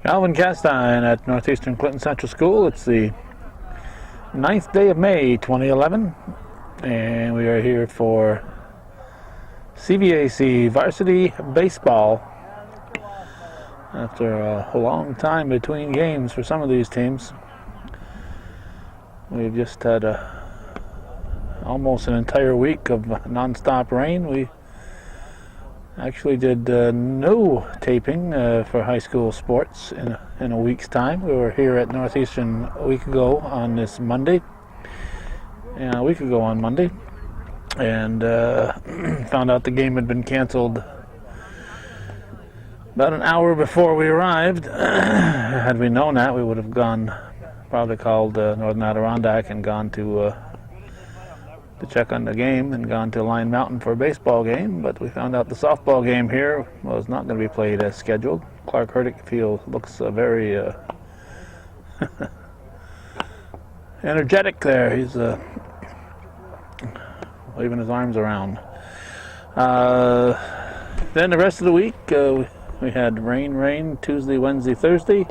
Calvin Castine at Northeastern Clinton Central School. It's the 9th day of May 2011, and we are here for CVAC Varsity Baseball. After a long time between games for some of these teams, we've just had almost an entire week of non-stop rain. We actually did no taping for high school sports in a week's time. We were here at Northeastern a week ago on this Monday, and found out the game had been canceled about an hour before we arrived. Had we known that, we would have probably called Northern Adirondack and gone to check on the game and gone to Line Mountain for a baseball game. But we found out the softball game here was not going to be played as scheduled. Clark Hurdick Field looks very energetic there. He's waving his arms around. Then the rest of the week, we had rain Tuesday, Wednesday, Thursday,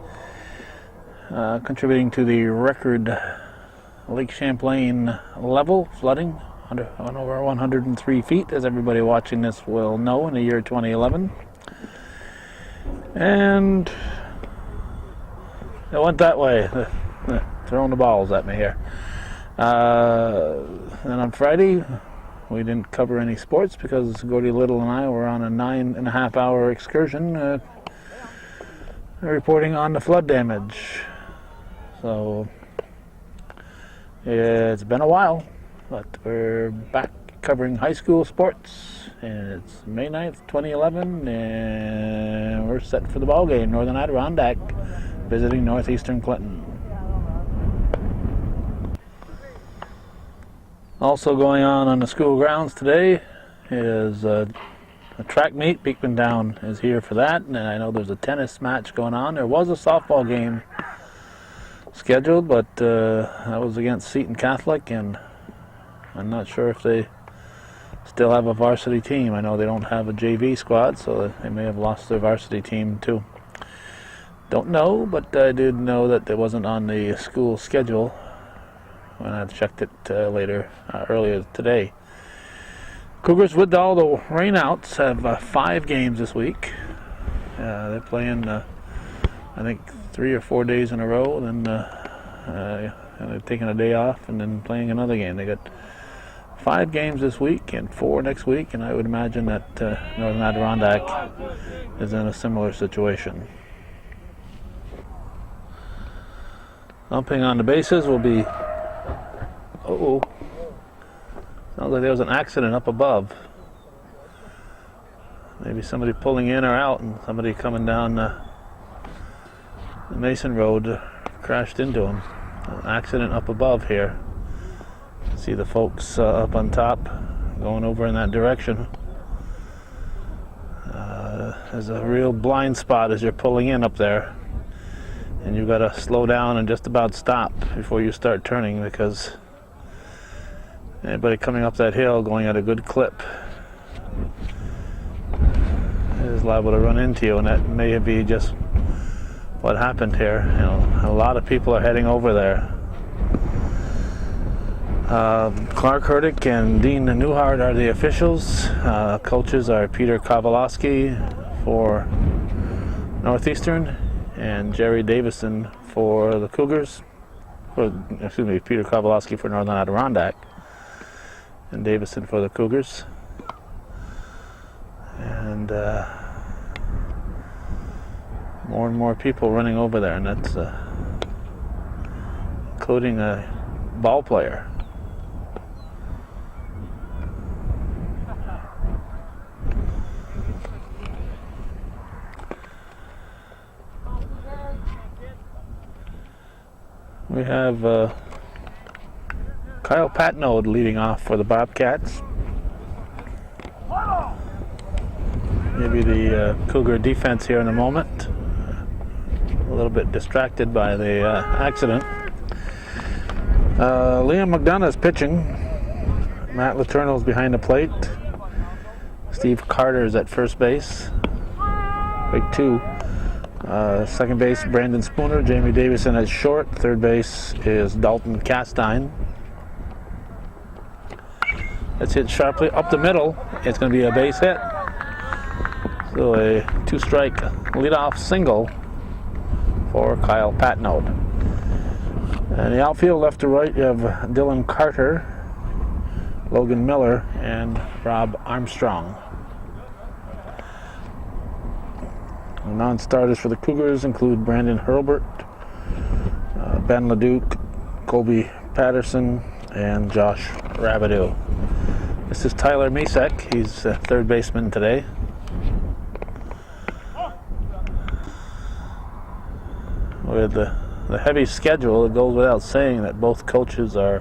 contributing to the record Lake Champlain level flooding on over 103 feet, as everybody watching this will know, in the year 2011. And it went that way. Throwing the balls at me here. And on Friday, we didn't cover any sports because Gordy Little and I were on a 9.5-hour excursion reporting on the flood damage. So it's been a while, but we're back covering high school sports, and it's May 9th, 2011, and we're set for the ball game. Northern Adirondack visiting Northeastern Clinton. Also going on the school grounds today is a track meet. Beekman Down is here for that, and I know there's a tennis match going on. There was a softball game scheduled, but that was against Seton Catholic, and I'm not sure if they still have a varsity team. I know they don't have a JV squad, so they may have lost their varsity team too. Don't know, but I did know that it wasn't on the school schedule when I checked it earlier today. Cougars, with all the rainouts, have 5 games this week. They're playing, I think, 3 or 4 days in a row, and they're taking a day off and then playing another game. They got 5 games this week and 4 next week, and I would imagine that Northern Adirondack is in a similar situation. Jumping on the bases will be... Uh-oh. Sounds like there was an accident up above. Maybe somebody pulling in or out, and somebody coming down the Mason Road crashed into him. An accident up above here. See the folks up on top going over in that direction. There's a real blind spot as you're pulling in up there, and you've got to slow down and just about stop before you start turning, because anybody coming up that hill going at a good clip is liable to run into you, and that may be just what happened here. You know, a lot of people are heading over there. Clark Hurdick and Dean Newhart are the officials. Coaches are Peter Kowalowski for Northeastern and Jerry Davison for the Cougars. Peter Kowalowski for Northern Adirondack and Davison for the Cougars. And more and more people running over there, and that's including a ball player. We have Kyle Patnode leading off for the Bobcats. Maybe the Cougar defense here in a moment. A little bit distracted by the accident. Liam McDonough is pitching. Matt Letourneau's behind the plate. Steve Carter is at first base. Strike 2. Second base, Brandon Spooner. Jamie Davison at short. Third base is Dalton Castine. That's hit sharply up the middle. It's going to be a base hit. So a 2-strike leadoff single for Kyle Patnode. And the outfield, left to right, you have Dylan Carter, Logan Miller, and Rob Armstrong. Non-starters for the Cougars include Brandon Hurlbert, Ben LeDuc, Colby Patterson, and Josh Rabideau. This is Tyler Misek. He's third baseman today. With the heavy schedule, it goes without saying that both coaches are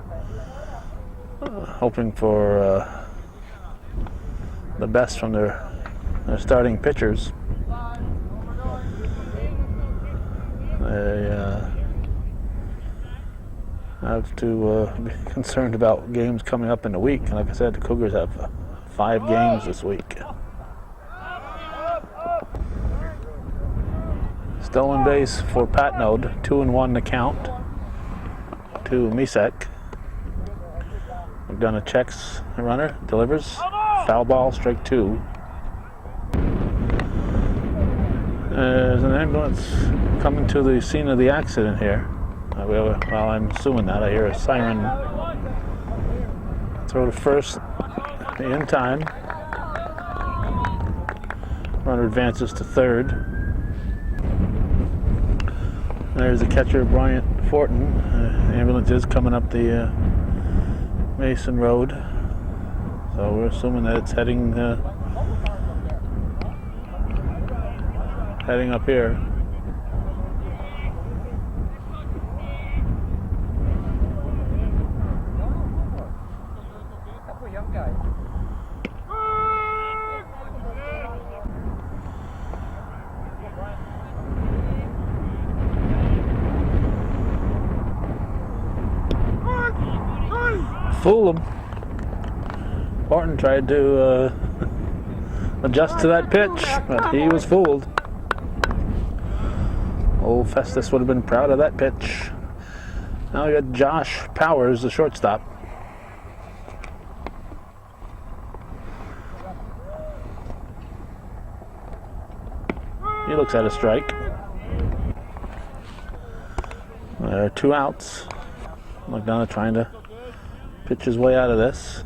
hoping for the best from their starting pitchers. They have to be concerned about games coming up in the week. And like I said, the Cougars have 5 games this week. Stolen base for Patnode, 2-1 the count to Misek. McDonough checks the runner, delivers, foul ball, strike 2. There's an ambulance coming to the scene of the accident here. Well, I'm assuming that. I hear a siren. Throw to first in time. Runner advances to third. There's the catcher, Bryant Fortin. The ambulance is coming up the Mason Road. So we're assuming that it's heading up here. Fool him. Horton tried to adjust to that pitch, but he was fooled. Old Festus would have been proud of that pitch. Now we got Josh Powers, the shortstop. He looks at a strike. There are 2 outs. McDonough trying to pitch his way out of this.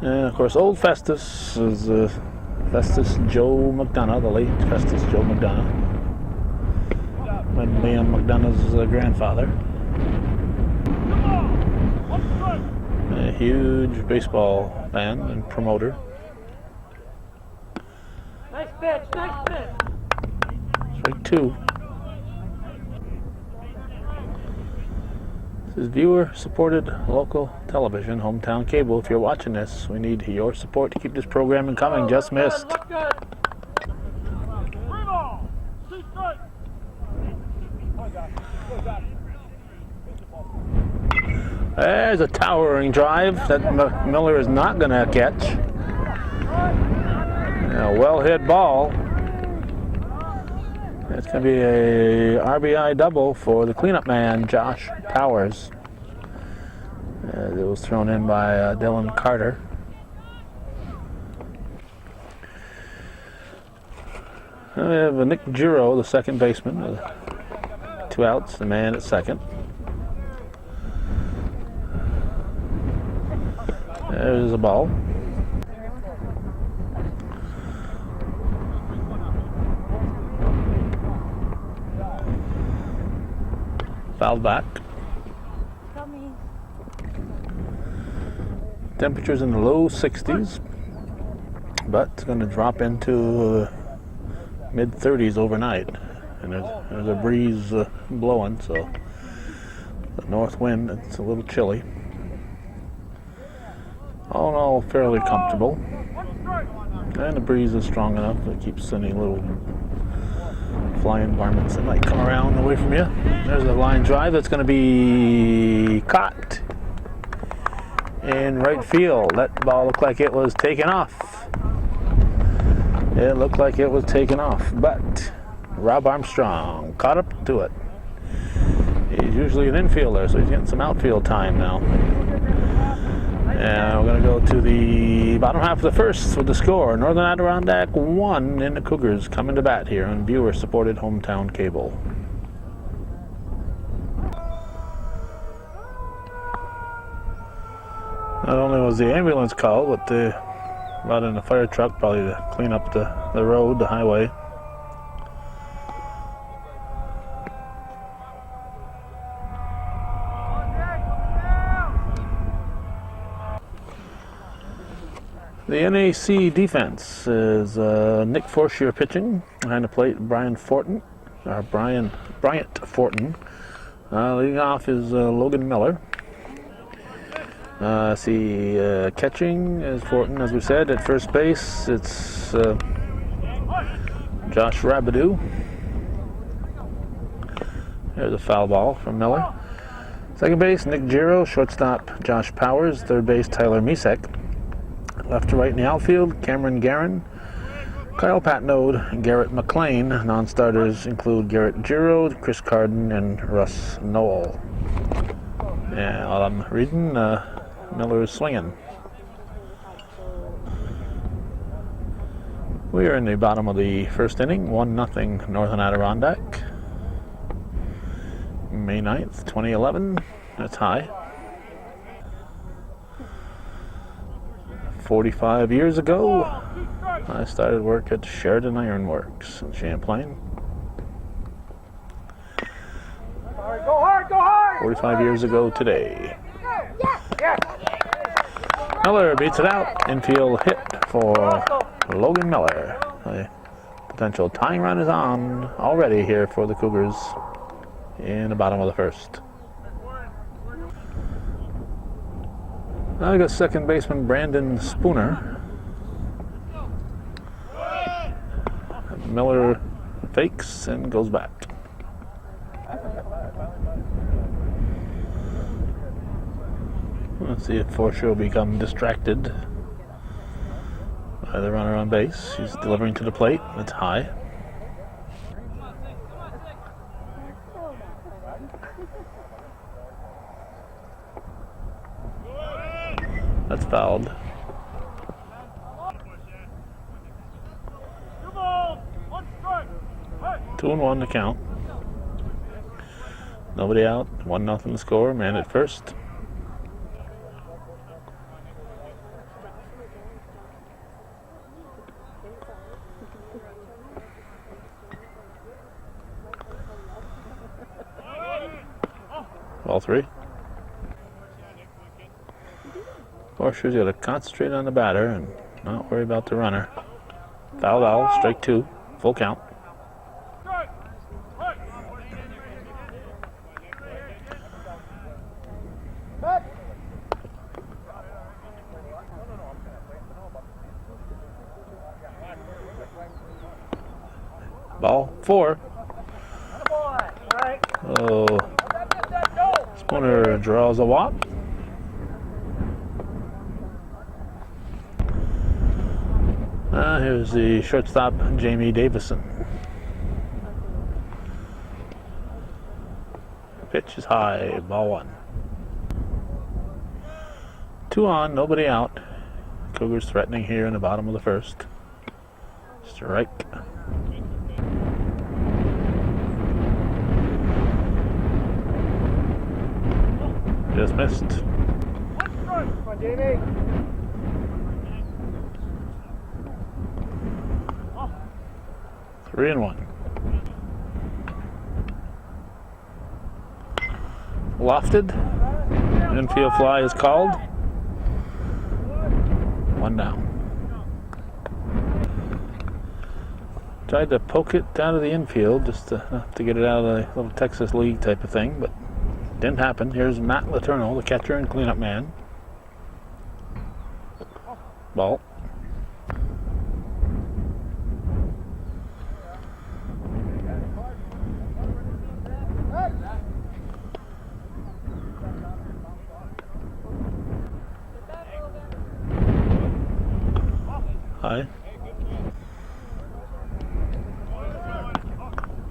And of course, old Festus is Festus Joe McDonough, the late Festus Joe McDonough. Liam McDonough's grandfather. A huge baseball fan and promoter. Nice pitch, nice pitch. Strike 2. This is viewer-supported local television, hometown cable. If you're watching this, we need your support to keep this programming coming. Just missed. There's a towering drive that Miller is not going to catch. A well-hit ball. It's going to be a RBI double for the cleanup man, Josh Powers. It was thrown in by Dylan Carter. And we have Nick Giro, the second baseman, with 2 outs, the man at second. There's a ball. Fouled back. Temperatures in the low 60s, but it's going to drop into mid 30s overnight. And there's a breeze blowing, so the north wind, it's a little chilly. All in all, fairly comfortable. And the breeze is strong enough that it keeps any little flying varmints that might come around away from you. There's a line drive that's going to be caught in right field. That ball looked like it was taken off. It looked like it was taken off, but Rob Armstrong caught up to it. He's usually an infielder, so he's getting some outfield time now. And we're going to go to the bottom half of the first with the score. Northern Adirondack 1 and the Cougars coming to bat here on viewer-supported hometown cable. Not only was the ambulance called, but they brought in a fire truck probably to clean up the road, the highway. The NAC defense is Nick Forshier pitching. Behind the plate, Bryant Fortin. Leading off is Logan Miller. Catching is Fortin, as we said. At first base, it's Josh Rabidou. There's a foul ball from Miller. Second base, Nick Giro. Shortstop, Josh Powers. Third base, Tyler Misek. Left to right in the outfield, Cameron Guerin, Kyle Patnode, Garrett McLean. Non-starters include Garrett Giro, Chris Carden, and Russ Noel. And while I'm reading, Miller is swinging. We are in the bottom of the first inning, 1-0 Northern Adirondack. May 9th, 2011. That's high. 45 years ago, I started work at Sheridan Iron Works in Champlain. 45 years ago today. Miller beats it out. Infield hit for Logan Miller. A potential tying run is on already here for the Cougars in the bottom of the first. Now we got second baseman Brandon Spooner. Miller fakes and goes back. Let's see if Forshier will become distracted by the runner on base. He's delivering to the plate. It's high. That's fouled. 2-1 to count. Nobody out. 1-0 the score. Man at first. Ball 3. Forshier's got to concentrate on the batter and not worry about the runner. Foul ball, strike 2, full count. Ball 4. Oh, Spooner draws a walk. Here's the shortstop, Jamie Davison. Pitch is high, ball 1. 2 on, nobody out. Cougars threatening here in the bottom of the first. Strike. Just missed. Come on, Jamie. 3-1. Lofted. Infield fly is called. 1 down. Tried to poke it down to the infield just to get it out of the little Texas League type of thing, but didn't happen. Here's Matt Letourneau, the catcher and cleanup man. Ball. high.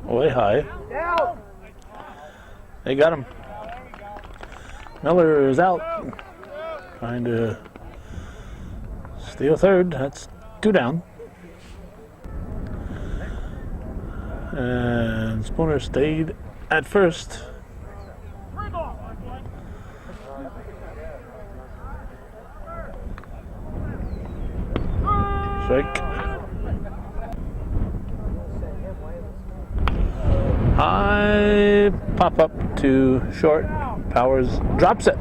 Way high. Down. They got him. Miller is out. Trying to steal third. That's 2 down. And Spooner stayed at first. Strike. High pop up to short. Powers drops it.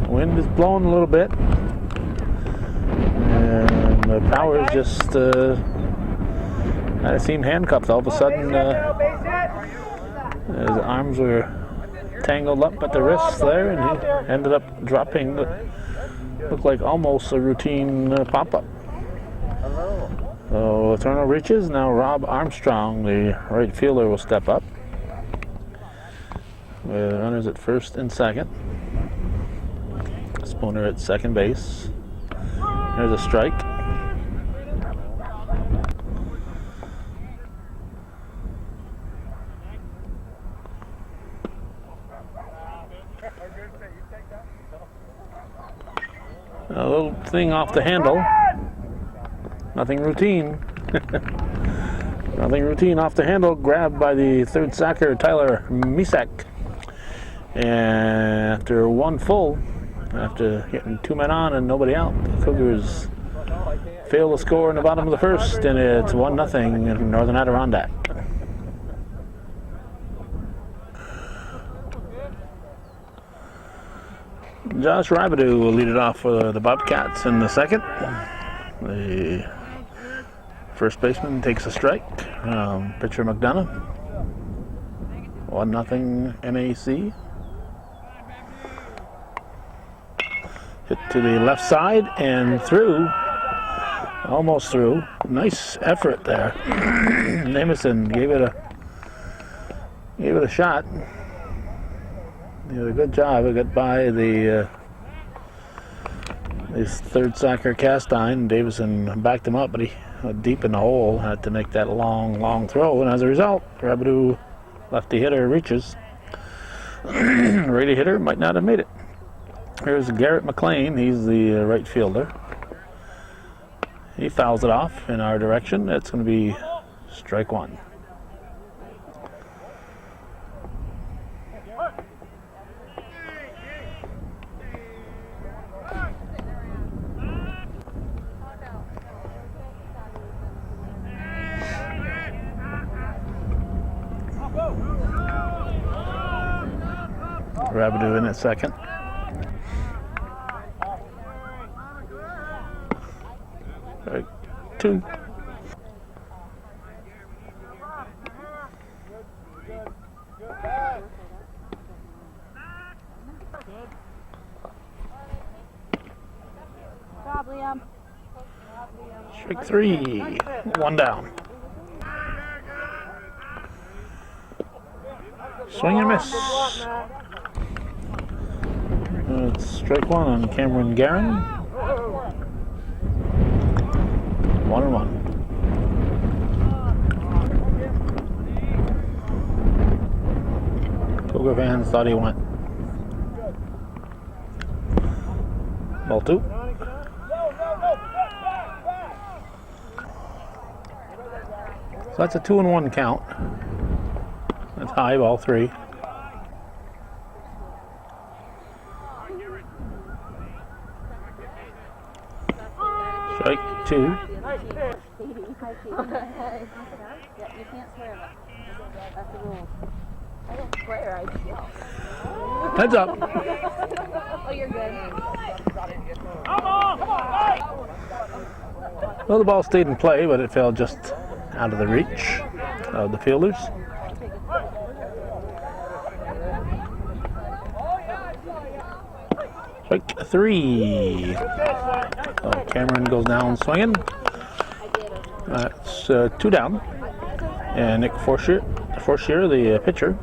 Wind is blowing a little bit. And the Powers just had a team handcuffed all of a sudden. His arms were tangled up at the wrists there, and he ended up dropping what looked like almost a routine pop-up. So Eternal reaches. Now Rob Armstrong, the right fielder, will step up. With runners at first and second. Spooner at second base. There's a strike. A little thing off the handle. Nothing routine. Nothing routine off the handle. Grabbed by the third sacker, Tyler Misak. And after 1 full, after getting 2 men on and nobody out, the Cougars fail to score in the bottom of the first, and it's 1-0 in Northern Adirondack. Josh Rabideau will lead it off for the Bobcats in the second. The first baseman takes a strike. Pitcher McDonough. 1-0 NAC. Hit to the left side and through. Almost through. Nice effort there. Jamison gave it a shot. He did a good job. It got by the his third sacker Castine. Davison backed him up, but he deep in the hole, had to make that long throw, and as a result, Rabideau, lefty hitter, reaches. Righty hitter might not have made it. Here's Garrett McLean. He's the right fielder. He fouls it off in our direction. It's going to be strike 1. Rabideau in at second. Strike 2. Strike 3. 1 down. Swing and miss. It's strike 1 on Cameron Guerin. 1-1. Cougar fans thought he went. Ball 2. So that's a 2-1 count. That's high, ball 3. Strike 2. Yeah, you can't swear. That's the rule. I don't swear, I yell. Heads up. Oh, you're good. Well, the ball stayed in play, but it fell just out of the reach of the fielders. Strike 3. So Cameron goes down swinging. That's 2 down. And Nick Forshire, the pitcher.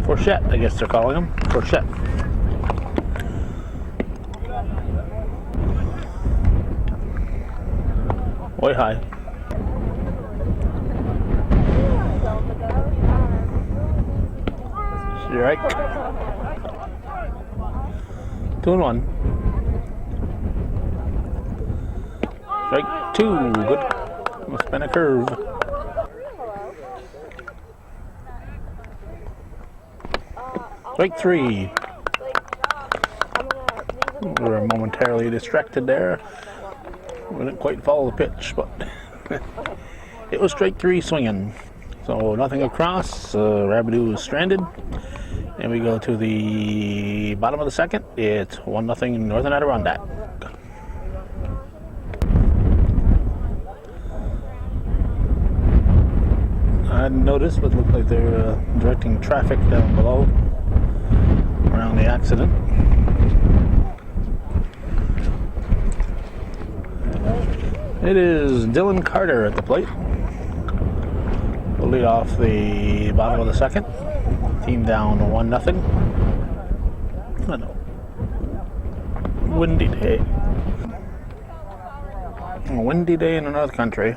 Forchette, I guess they're calling him. Forchette. way high. Strike. 2-1. Strike 2. Good. Must been a curve. Strike 3. We were momentarily distracted there. We didn't quite follow the pitch, but it was strike 3 swinging. So nothing across. Rabideau is stranded. And we go to the bottom of the second. It's 1-0 Northern Adirondack. I hadn't noticed, but it looked like they're directing traffic down below around the accident. It is Dylan Carter at the plate. We'll lead off the bottom of the second. Team down 1-0. I know. Windy day. A windy day in the North Country.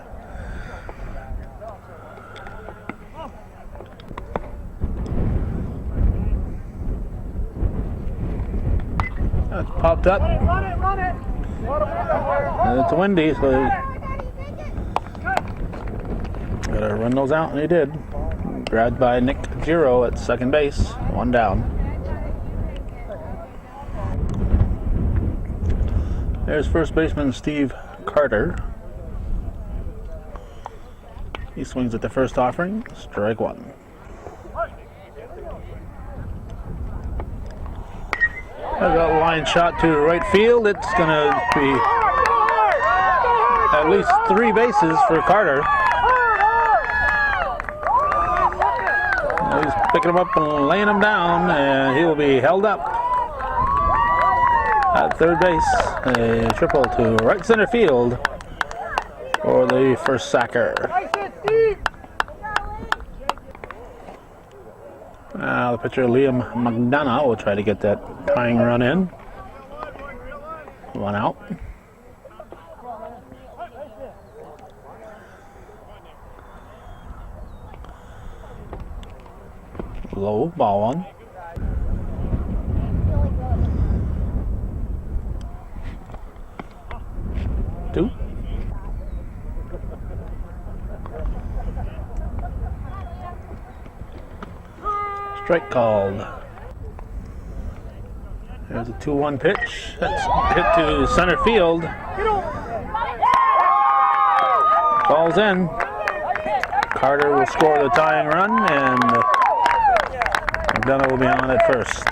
That's popped up. Run it. It's windy, so gotta run those out, and he did. Grabbed by Nick Giro at second base, 1 down. There's first baseman Steve Carter. He swings at the first offering, strike 1. I've got a line shot to right field. It's gonna be at least 3 bases for Carter. He's picking him up and laying him down, and he will be held up at third base. A triple to right center field for the first sacker. Now the pitcher Liam McDonough will try to get that tying run in. 1 out. Low, ball 1. Two. Strike called. There's a 2-1 pitch. That's hit to center field. Ball's in. Carter will score the tying run, and McDonough will be on at first.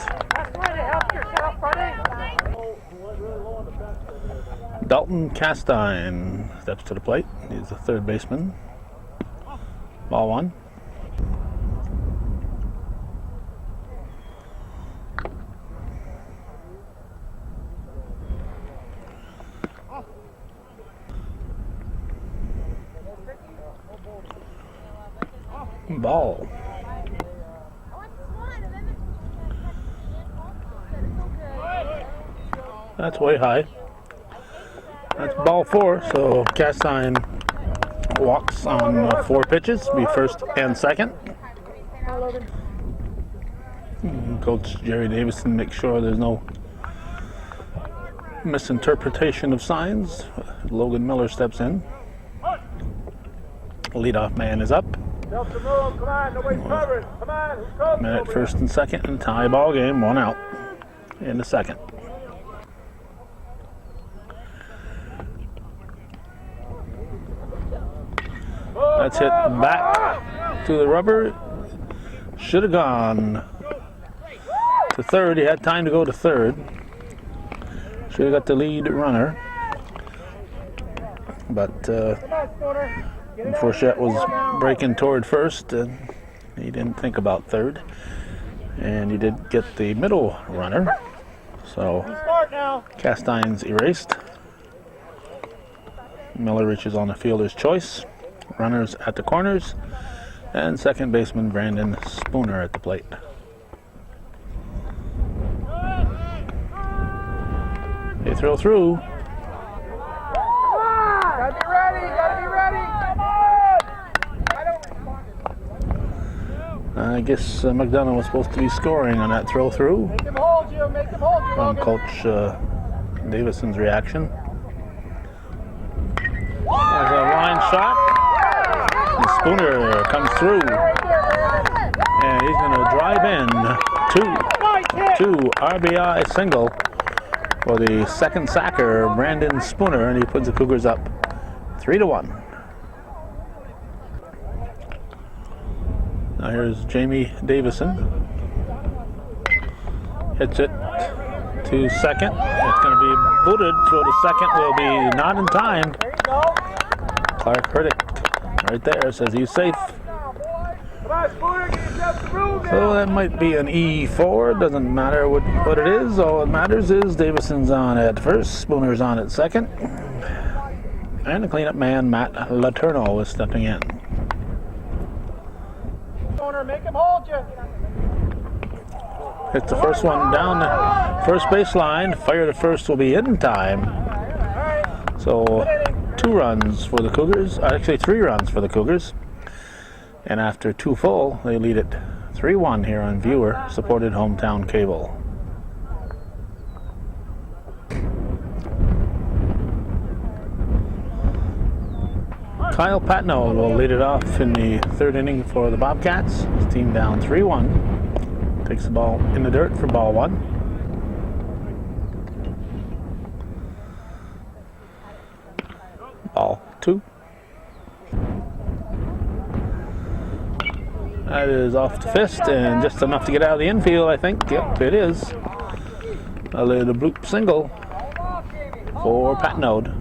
Dalton Castine steps to the plate. He's the third baseman. Ball 1. Ball. That's way high. That's ball 4, so Castine walks on 4 pitches, be first and second. Coach Jerry Davison makes sure there's no misinterpretation of signs. Logan Miller steps in. Leadoff man is up. Man at first and second, and tie ball game, 1 out in the second. That's hit back to the rubber. Should have gone to third. He had time to go to third. Should have got the lead runner. But Fourchette was breaking toward first, and he didn't think about third. And he did get the middle runner. So Castine's erased. Miller reaches on the fielder's choice. Runners at the corners, and second baseman Brandon Spooner at the plate. They throw through. Gotta be ready, I guess McDonough was supposed to be scoring on that throw through. Make them hold you. Make them hold you. From Logan. Coach Davison's reaction. There's a line shot. And Spooner comes through. And he's going to drive in two RBI single for the second sacker, Brandon Spooner, and he puts the Cougars up 3-1. Now here's Jamie Davison. Hits it to second. It's going to be booted. Throw to second will be not in time. There you go. Clark Hurdick right there says he's safe. Come on, Spooner, get yourself the room now. So that might be an E4. Doesn't matter what it is. All that matters is Davison's on at first. Spooner's on at second. And the cleanup man, Matt Letourneau, is stepping in. Spooner, make them hold you. Hits the first one down the first baseline. Fire to first will be in time. So 2 runs for the Cougars. Actually 3 runs for the Cougars. And after 2 full, they lead it 3-1 here on viewer-supported hometown cable. Kyle Patno will lead it off in the 3rd inning for the Bobcats. His team down 3-1. Takes the ball in the dirt for ball 1. Ball 2. That is off the fist and just enough to get out of the infield, I think. Yep, it is. A little bloop single for Patnode.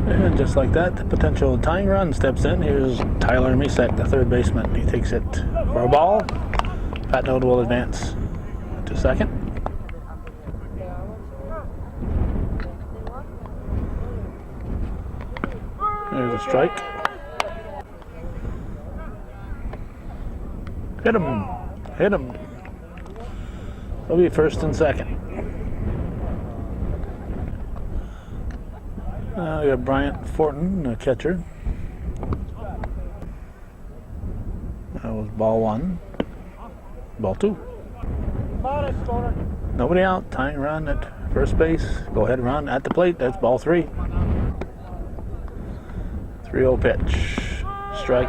And just like that, the potential tying run steps in. Here's Tyler Misek, the 3rd baseman. He takes it for a ball. Patnode will advance to second. There's a strike. Hit him. Hit him. He'll be first and second. We got Bryant Fortin, the catcher. That was ball 1. Ball 2. Nobody out. Tying run at first base. Go ahead, run at the plate. That's ball 3. 3-0 pitch. Strike.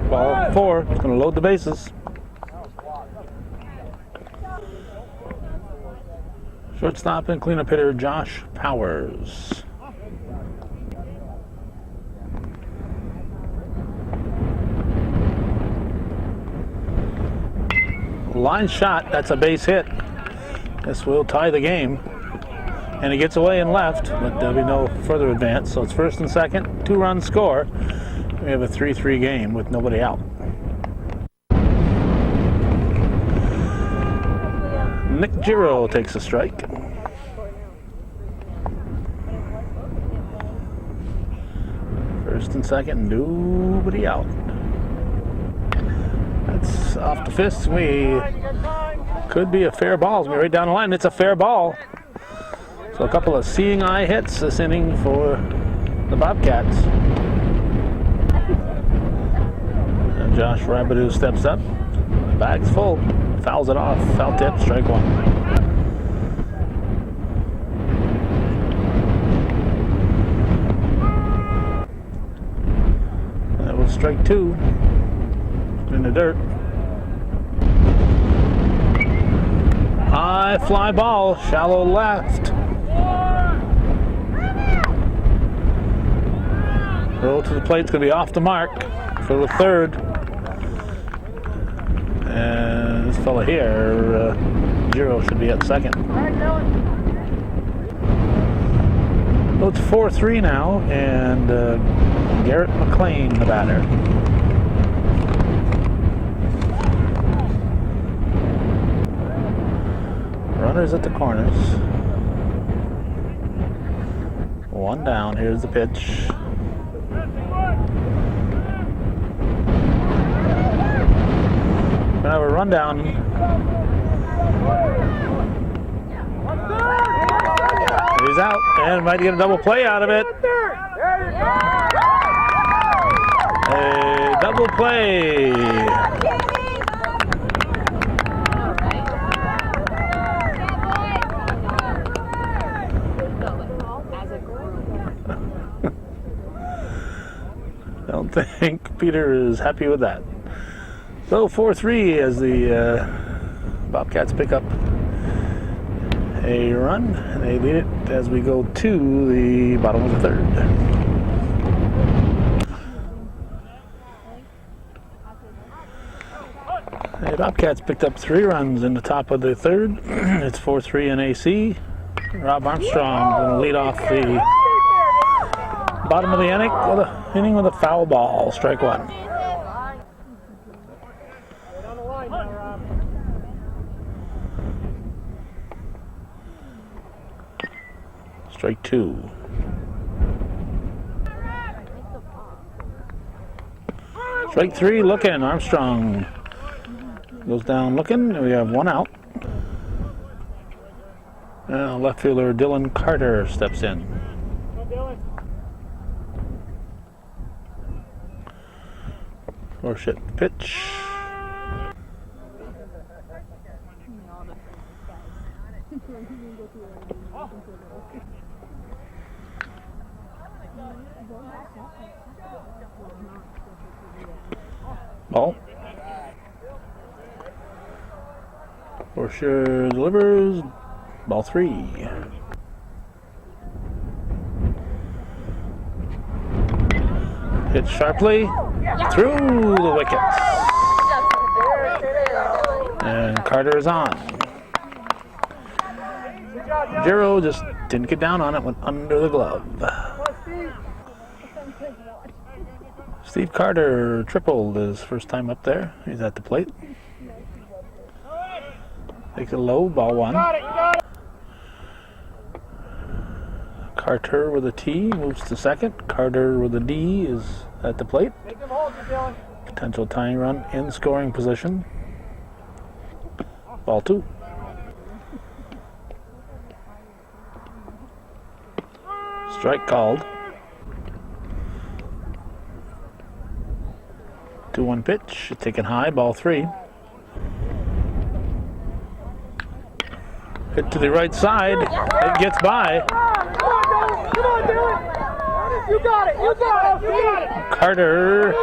Ball 4. It's going to load the bases. Shortstop and cleanup hitter Josh Powers. Line shot. That's a base hit. This will tie the game. And he gets away and left, but there'll be no further advance. So it's first and second. 2-run score. We have a 3-3 game with nobody out. Nick Giro takes a strike. First and second, nobody out. That's off the fist. We could be a fair ball. It's going to be right down the line. It's a fair ball. So a couple of seeing eye hits this inning for the Bobcats. And Josh Rabideau steps up. The bag's full. Fouls it off. Foul tip, strike 1. That was strike 2. In the dirt. High fly ball, shallow left. Roll to the plate, it's going to be off the mark for the 3rd. And this fella here, Giro, should be at second. So it's 4-3 now, and Garrett McLean, the batter. Runners at the corners. 1 down, here's the pitch. We're going to have a rundown. He's out and might get a double play out of it. There you go. A double play. I don't think Peter is happy with that. So 4-3 as the Bobcats pick up a run, and they lead it as we go to the bottom of the third. The Bobcats picked up 3 runs in the top of the third. It's 4-3 NAC. Rob Armstrong going to lead off the bottom of the inning with a foul ball, strike one. Strike two. Strike three, looking. Armstrong goes down looking. We have one out. Now left fielder Dylan Carter steps in. Horse pitch. Ball. For sure delivers. Ball 3. Hit sharply through the wickets. And Carter is on. Jero just didn't get down on it, went under the glove. Steve Carter tripled his first time up there. He's at the plate. Takes it low, ball 1. Carter with a T moves to second. Carter with a D is at the plate. Potential tying run in scoring position. Ball 2. Strike called. 2-1 pitch, taken high, ball 3. Hit to the right side, it gets by. Come on, Dylan. You got it. Carter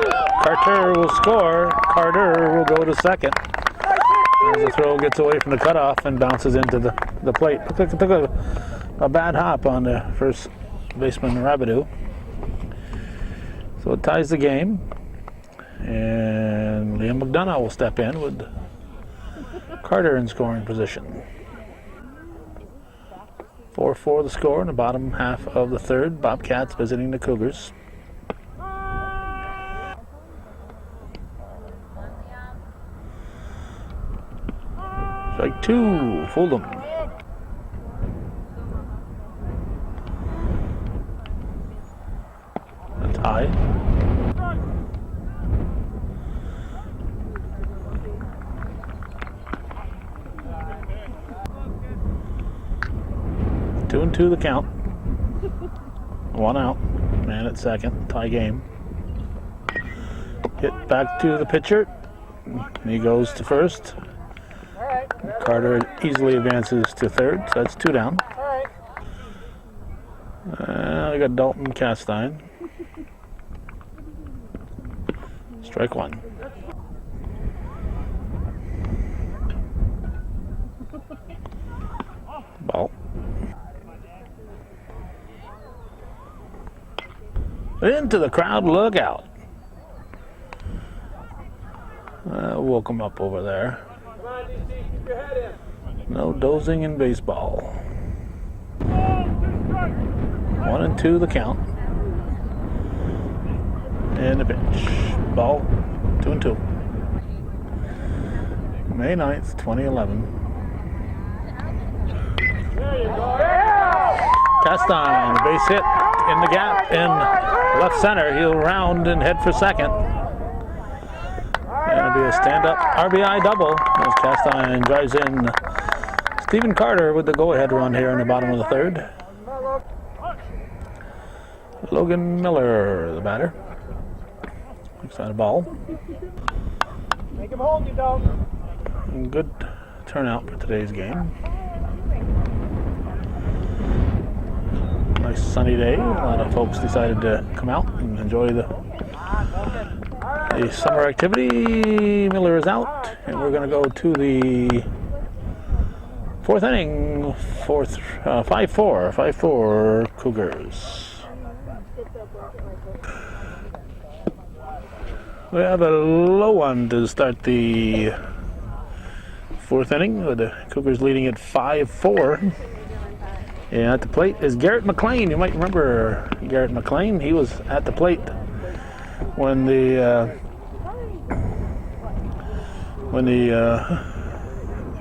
will score. Carter will go to second. As the throw gets away from the cutoff and bounces into the plate. Took a bad hop on the first baseman, Rabideau. So it ties the game. And Liam McDonough will step in with Carter in scoring position. 4-4 the score in the bottom half of the third. Bobcats visiting the Cougars. Strike 2, fooled him. A tie. Two and 2 the count. 1 out. Man at second. Tie game. Hit back to the pitcher. He goes to first. Carter easily advances to third, so that's 2 down. We got Dalton Castine. Strike 1. Ball. Into the crowd, look out. We'll come up over there. No dozing in baseball. 1 and 2 the count. And the pitch. Ball 2 and 2. May 9th, 2011. Castine, base hit in the gap in left center. He'll round and head for second. And it'll be a stand-up RBI double as Castine drives in Stephen Carter with the go-ahead run here in the bottom of the third. Logan Miller, the batter. Looks at a ball. Make him hold you, dog. Good turnout for today's game. Nice sunny day. A lot of folks decided to come out and enjoy the summer activity. Miller is out, and we're going to go to the fourth inning. 5-4 Cougars. We have a low one to start the fourth inning, with the Cougars leading at 5-4. And at the plate is Garrett McLean. You might remember Garrett McLean. He was at the plate when the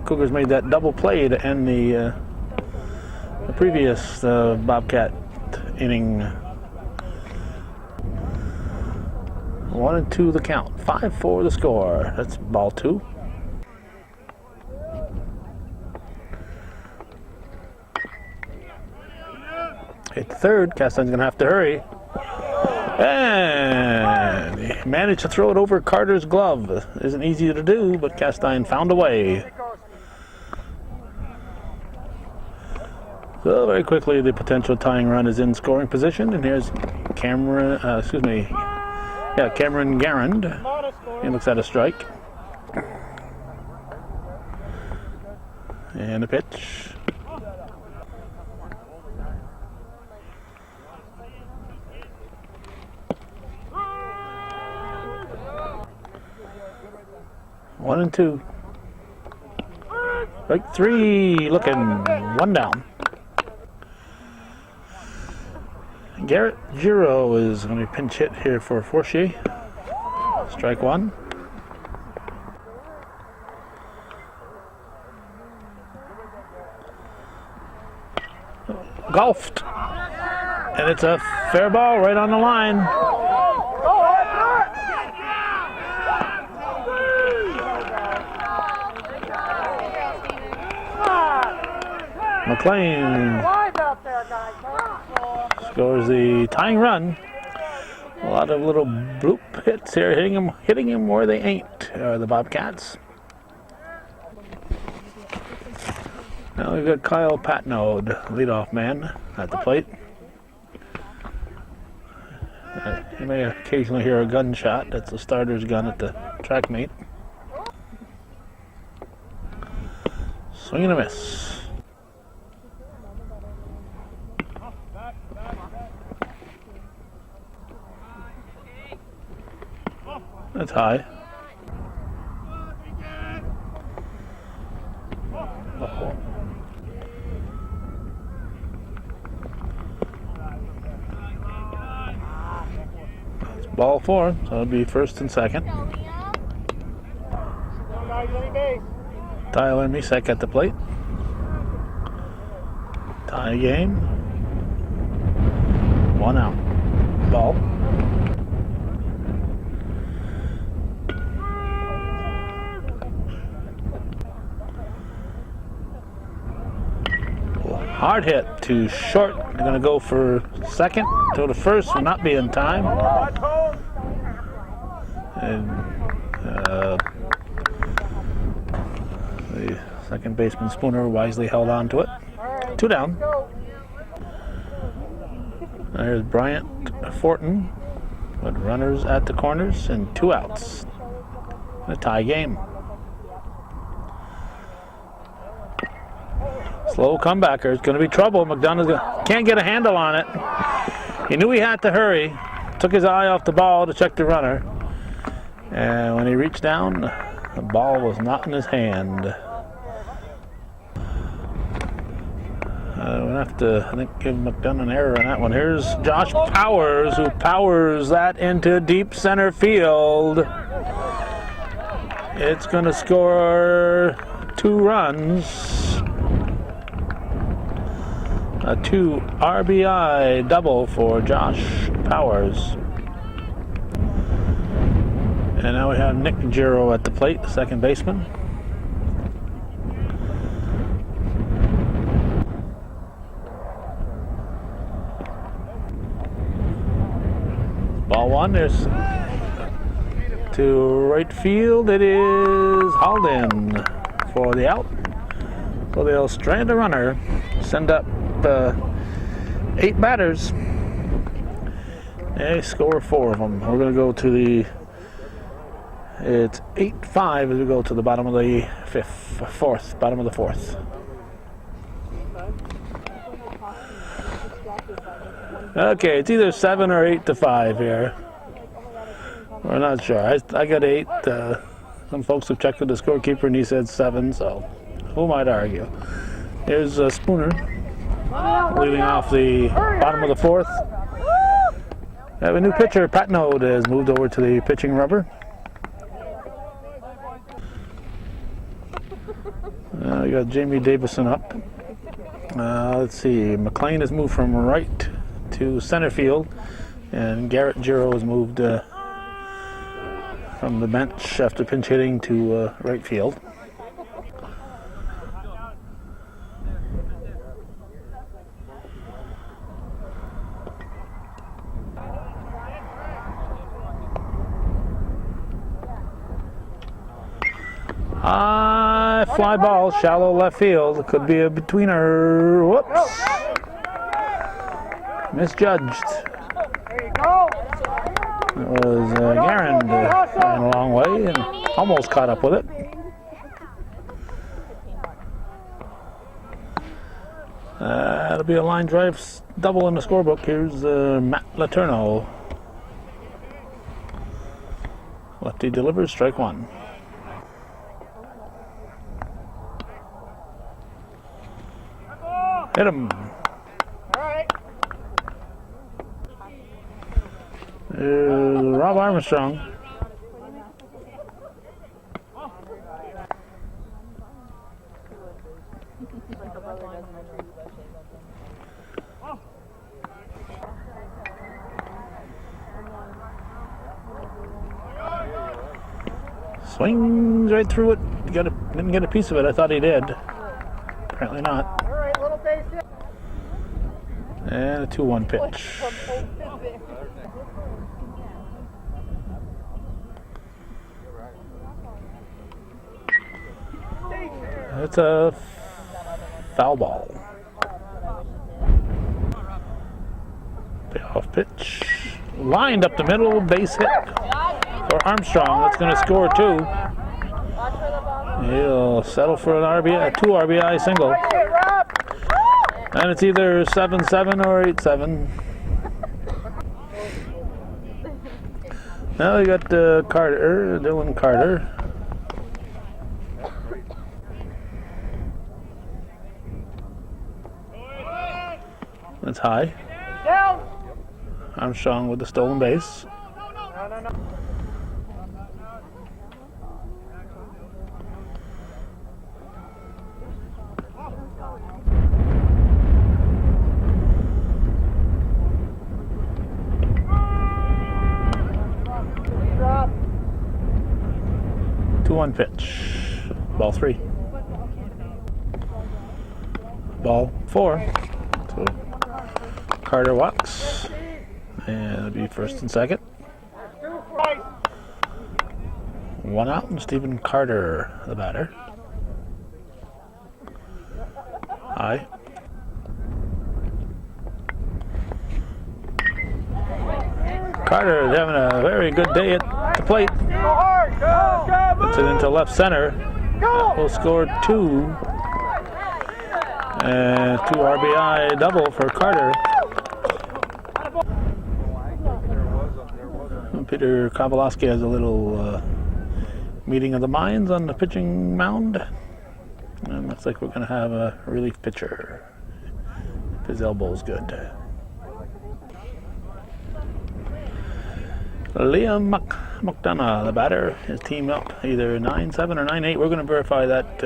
Cougars made that double play to end the previous Bobcat inning. 1-2 the count. 5-4 the score. That's ball 2. Hit the third. Castane's going to have to hurry. And he managed to throw it over Carter's glove. Isn't easy to do, but Castine found a way. So very quickly, the potential tying run is in scoring position, and here's Cameron Garand. He looks at a strike. And a pitch. One and two. Strike 3, looking 1 down. Garrett Giro is going to be pinch hit here for Fortier. Strike 1. Golfed. And it's a fair ball right on the line. McLean scores the tying run. A lot of little bloop hits here, hitting him where they ain't, the Bobcats. Now we've got Kyle Patnode, leadoff man, at the plate. You may occasionally hear a gunshot. That's the starter's gun at the track meet. Swing and a miss. That's high. Uh-oh. It's ball 4, so it'll be first and second. Tyler Misek at the plate. Tie game. 1 out. Ball. Hard hit to short. They're going to go for second. To the first will not be in time. And the second baseman Spooner wisely held on to it. 2 down. There's Bryant Fortin with runners at the corners and 2 outs. A tie game. Slow comebacker. It's going to be trouble. McDonough can't get a handle on it. He knew he had to hurry. Took his eye off the ball to check the runner. And when he reached down, the ball was not in his hand. We'll have to, I think, give McDonough an error on that one. Here's Josh Powers, who powers that into deep center field. It's going to score 2 runs. A 2 RBI double for Josh Powers. And now we have Nick Giro at the plate, the second baseman. 1. There's to right field. It is hauled in for the out. So they'll strand a runner, send up 8 batters. They score 4 of them. We're going to go to the. It's 8-5 as we go to the bottom of the fourth. Bottom of the 4th. Okay, it's either 7 or 8-5 here. We're not sure. I got 8. Some folks have checked with the scorekeeper and he said 7, so who might argue? Here's Spooner leading off the bottom of the 4th. We have a new pitcher. Patnode has moved over to the pitching rubber. We got Jamie Davison up. Let's see. McLean has moved from right to center field, and Garrett Giro has moved from the bench after pinch hitting to right field. Fly ball, shallow left field. It could be a betweener. Whoops. Misjudged. There you go. It was Garand ran a long way and almost caught up with it. It'll be a line drive double in the scorebook. Here's Matt Letourneau. Lefty delivers, strike 1. Hit him. All right. Rob Armstrong. Swings right through it. Didn't get a piece of it. I thought he did. Apparently not. All right, little base hit. And a 2-1 pitch. It's a foul ball. Payoff pitch. Lined up the middle, base hit for Armstrong. That's going to score 2. He'll settle for an RBI, 2 RBI single. And it's either 7-7 or 8-7. Now we got Dylan Carter. That's high. Armstrong with the stolen base. No. 2-1 pitch. Ball 3. Ball 4. So Carter walks. And it'll be first and second. 1 out, and Stephen Carter, the batter. High. Carter is having a very good day at the plate. Puts it into left center. Will score 2. And 2 RBI double for Carter. Peter Kowalski has a little meeting of the minds on the pitching mound. And looks like we're going to have a relief pitcher. If his elbow's good. Liam McDonough, the batter, his team up either 9-7 or 9-8. We're going to verify that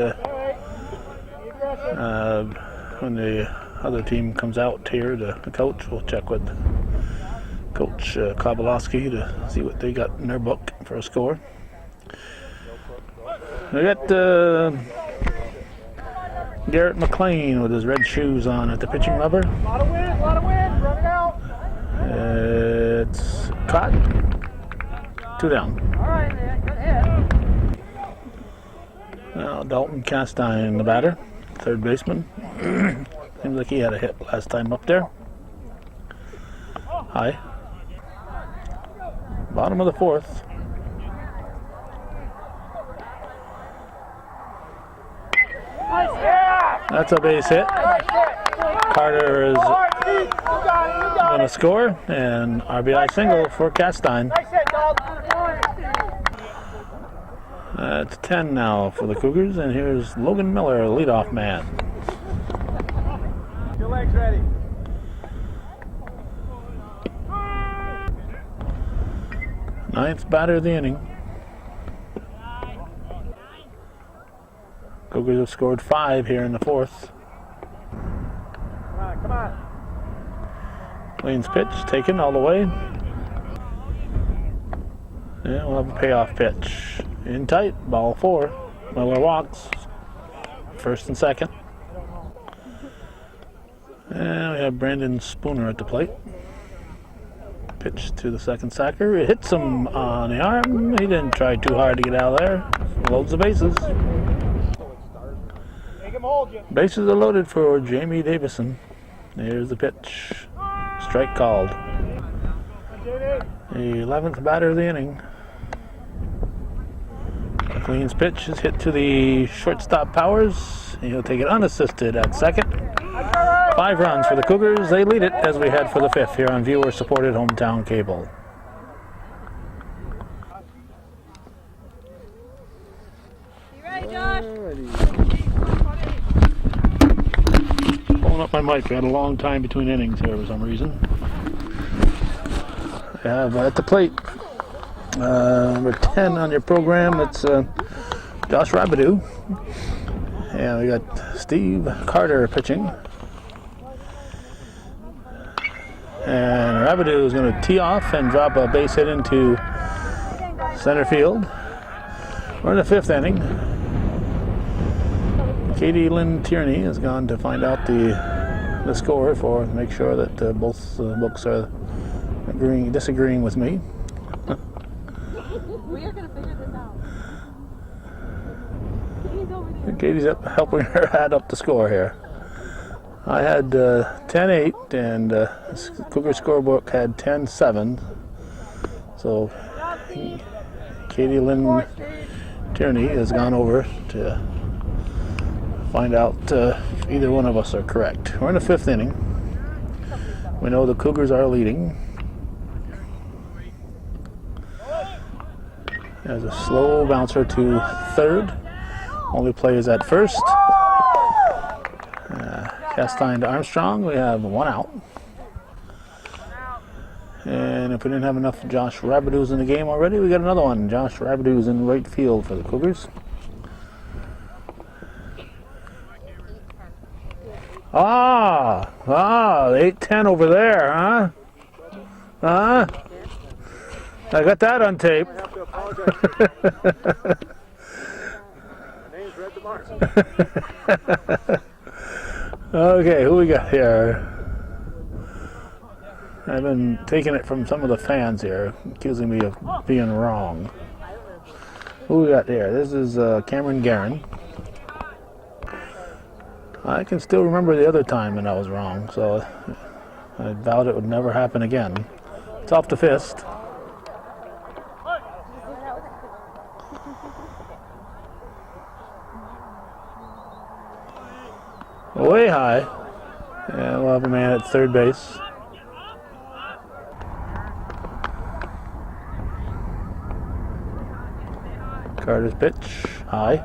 when the other team comes out here. The coach will check with Coach Kowalski to see what they got in their book for a score. We got Garrett McLean with his red shoes on at the pitching rubber. A lot of wind, run it out. It's caught. 2 down. All right, man. Good hit. Now Dalton Castine, the batter, third baseman. Seems like he had a hit last time up there. High. Bottom of the 4th. That's a base hit. Carter is going to score, and RBI single for Castine. That's 10 now for the Cougars, and here's Logan Miller, leadoff man. Your legs ready. Ninth batter of the inning. Cougars have scored 5 here in the 4th. Come on. Lane's pitch taken all the way. And we'll have a payoff pitch. In tight, ball 4. Miller walks. First and second. And we have Brandon Spooner at the plate. Pitch to the second sacker. It hits him on the arm. He didn't try too hard to get out of there. Loads the bases. Bases are loaded for Jamie Davison. Here's the pitch. Strike called. The 11th batter of the inning. McLean's pitch is hit to the shortstop Powers. He'll take it unassisted at second. 5 runs for the Cougars. They lead it as we head for the 5th here on viewer-supported hometown cable. You ready, Josh? Pulling up my mic. We had a long time between innings here for some reason. I have at the plate number 10 on your program. It's Josh Rabideau. And we got Steve Carter pitching. And Rabideau is going to tee off and drop a base hit into center field. We're in the 5th inning. Katie Lynn Tierney has gone to find out the score to make sure that both books are disagreeing with me. We are going to figure this out. Katie's over there. Katie's helping her add up the score here. I had 10-8 and Cougar scorebook had 10-7. So Katie Lynn Tierney has gone over to find out if either one of us are correct. We're in the 5th inning. We know the Cougars are leading. There's a slow bouncer to third. Only play is at first. Castine to Armstrong. We have 1 out. And if we didn't have enough Josh Rabideau's in the game already, we got another one. Josh Rabideau's in right field for the Cougars. Ah, 8-10 over there, huh? Huh? I got that on tape. I have to apologize. Name's read the mark. Okay, who we got here? I've been taking it from some of the fans here, accusing me of being wrong. Who we got here? This is Cameron Guerin. I can still remember the other time when I was wrong, so I vowed it would never happen again. It's off the fist. Way high. And we'll have a man at third base. Carter's pitch, high.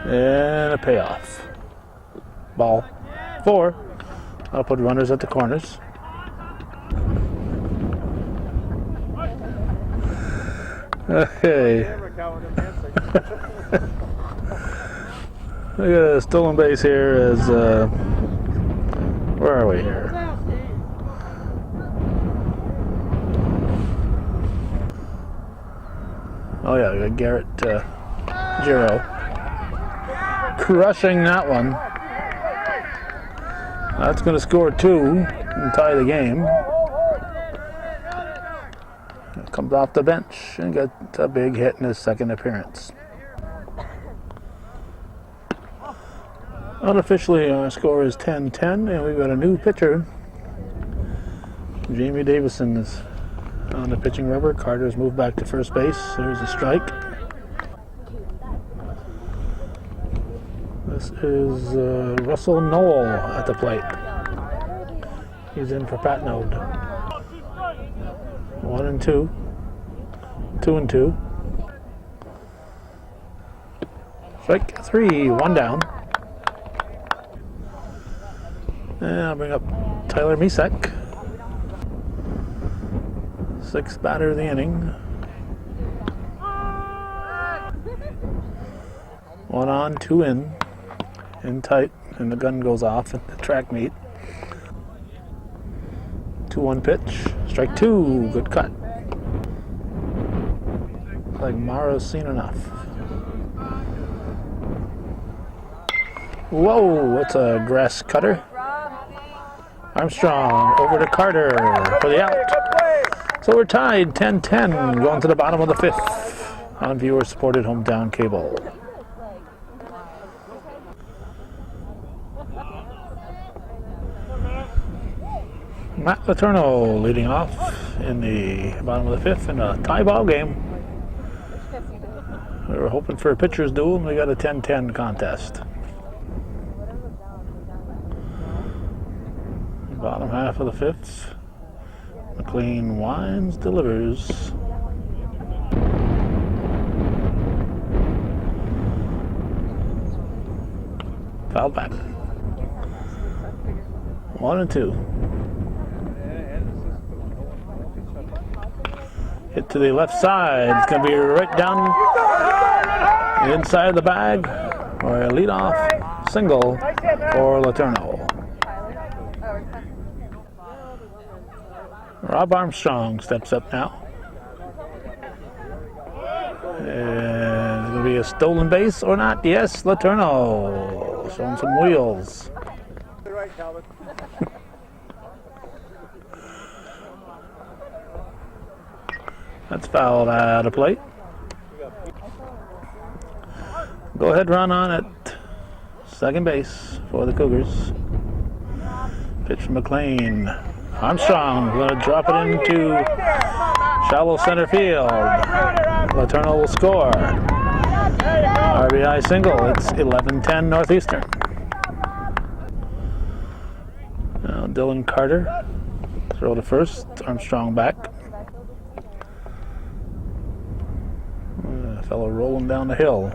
And a payoff. Ball 4. I'll put runners at the corners. Okay. We got a stolen base here as, where are we here? Oh yeah, we got Garrett Giro. Crushing that one. That's going to score 2. and tie the game. Comes off the bench and gets a big hit in his second appearance. Unofficially, our score is 10-10, and we've got a new pitcher. Jamie Davison is on the pitching rubber. Carter's moved back to first base. There's a strike. This is Russell Knoll at the plate. He's in for Pat Node. 1-2. 2-2. Strike 3, 1 down. And I'll bring up Tyler Misek. 6th batter of the inning. 1 on, 2 in tight, and the gun goes off at the track meet. 2-1 pitch, strike 2, good cut. Like Mara's seen enough. Whoa, it's a grass cutter. Armstrong over to Carter for the out. So we're tied 10-10 going to the bottom of the 5th on viewer-supported hometown cable. Matt Letourneau leading off in the bottom of the 5th in a tie ball game. We were hoping for a pitcher's duel, and we got a 10-10 contest. Bottom half of the 5th. McLean winds, delivers. Foul back. 1-2. Hit to the left side. It's going to be right down the inside of the bag, or a leadoff single for Letourneau. Rob Armstrong steps up now. And it's going to be a stolen base or not? Yes, Letourneau showing some wheels. That's fouled out of plate. Go ahead run on at second base for the Cougars. Pitch from McLean. Armstrong going to drop it into shallow center field. Letourneau will score. RBI single. It's 11-10 Northeastern. Now Dylan Carter. Throw to first. Armstrong back. A fellow rolling down the hill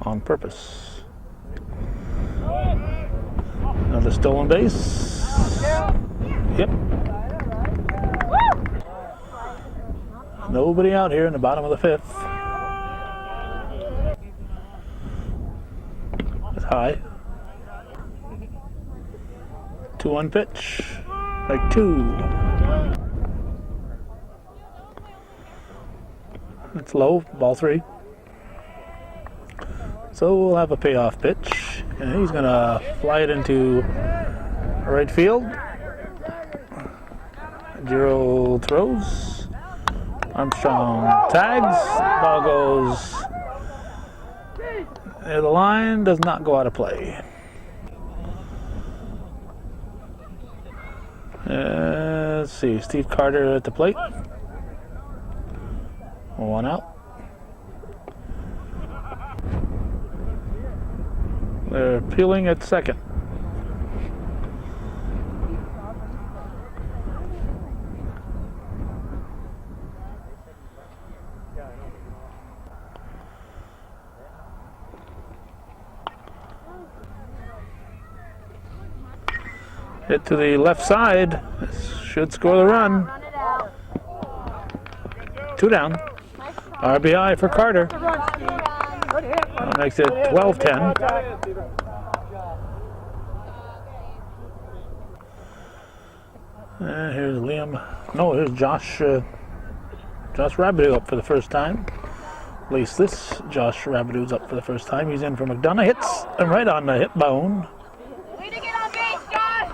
on purpose. Another stolen base. Yep. Nobody out here in the bottom of the 5th. It's high. 2-1 pitch. Like 2. It's low, ball 3. So we'll have a payoff pitch. And he's going to fly it into right field. Giro throws. Armstrong tags. Ball goes near the line. Does not go out of play. Let's see. Steve Carter at the plate. 1 out. They're peeling at second. Hit to the left side. This should score the run. 2 down. RBI for Carter. That makes it 12-10. Here's Liam. No, here's Josh Rabideau up for the first time. At least this Josh Rabideau's up for the first time. He's in for McDonough. Hits him right on the hip bone. Way to get on base, Josh!